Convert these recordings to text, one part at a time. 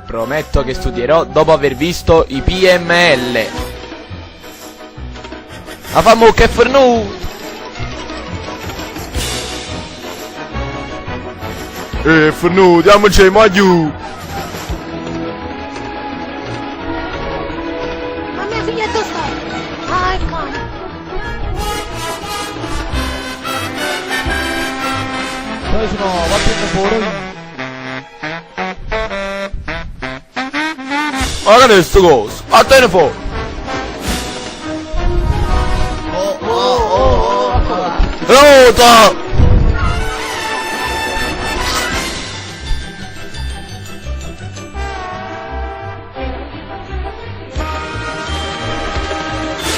Prometto che studierò dopo aver visto i PML. Ma fammo che fornu. Fornu, diamoci ma giù. Ma mia figlia dove sta? Ah, il cane. Poi sono va più fuori. Ma che è sto coso? A te ne fuori. Rota!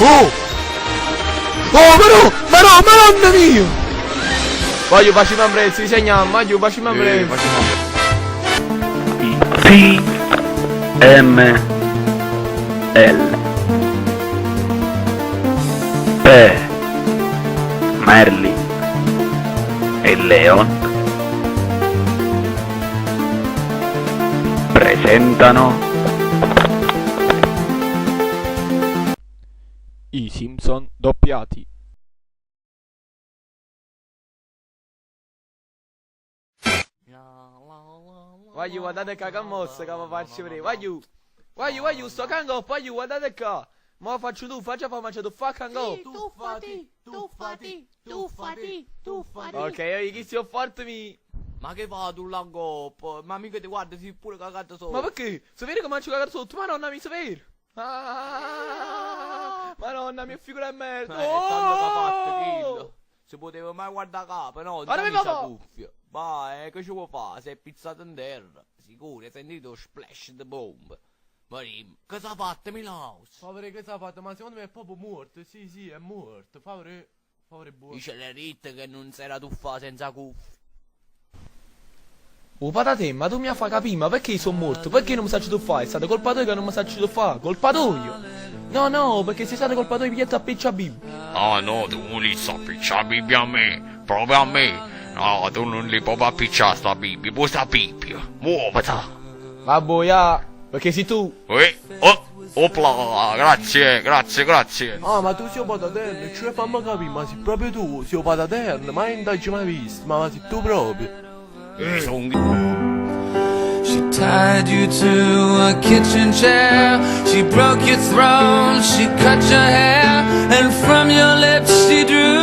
Oh! Oh, madonna mia! Voglio facciamo un prezzo, disegniamo, voglio facciamo un prezzo. PML P Merlin e Leon presentano I Simpson doppiati. Voglio guardate che mossa che mi faccio vedere. Voglio sto cango, voglio guardate qua. Ma faccio tu, faccia fa mangiare tu fa cango. Tuffati. Ok, io chi sto forte mi. Ma che fa tu langoppo? Ma mica ti guarda, si pure cagato sotto. Ma perché? Sapere che mangio cagato sotto? Madonna mi sapere. Madonna mia figura di merda. Tanto che ha fatto Killo. Si poteva mai guardare capo, no? Ora mi Dammi va sta fa. cuffia. Ma che ci vuoi fare? Sei pizzato in terra. Sicuro, hai sentito lo splash di bomba. Ma che s'ha fatto Milaus? Favore che s'ha fatto? Ma secondo me è proprio morto. Sì, è morto. Favore buono. Dice le ritte che non si era tuffato senza cuffia. Oh patate, ma tu mi fai capire, ma perché sono morto? Perché non mi saccio fare? È stato colpa tua che non mi saccio fare? Colpa tua? No, perché sei stato colpa tua di pigliare a piccia Bibbia. Ah no, tu non li sta appicciare la Bibbia a me, proprio a me. No, tu non li puoi appicciare sta Bibbia, poi sta Bibbia. Muovata. Vabbè, ya, perché sei tu. Opla, grazie. Ah, ma tu sei pataterne, cioè fammi capire, ma sei proprio tu, sei pataterne, ma non t'hai mai visto, ma sei tu proprio. She tied you to a kitchen chair. She broke your throne, she cut your hair, and from your lips she drew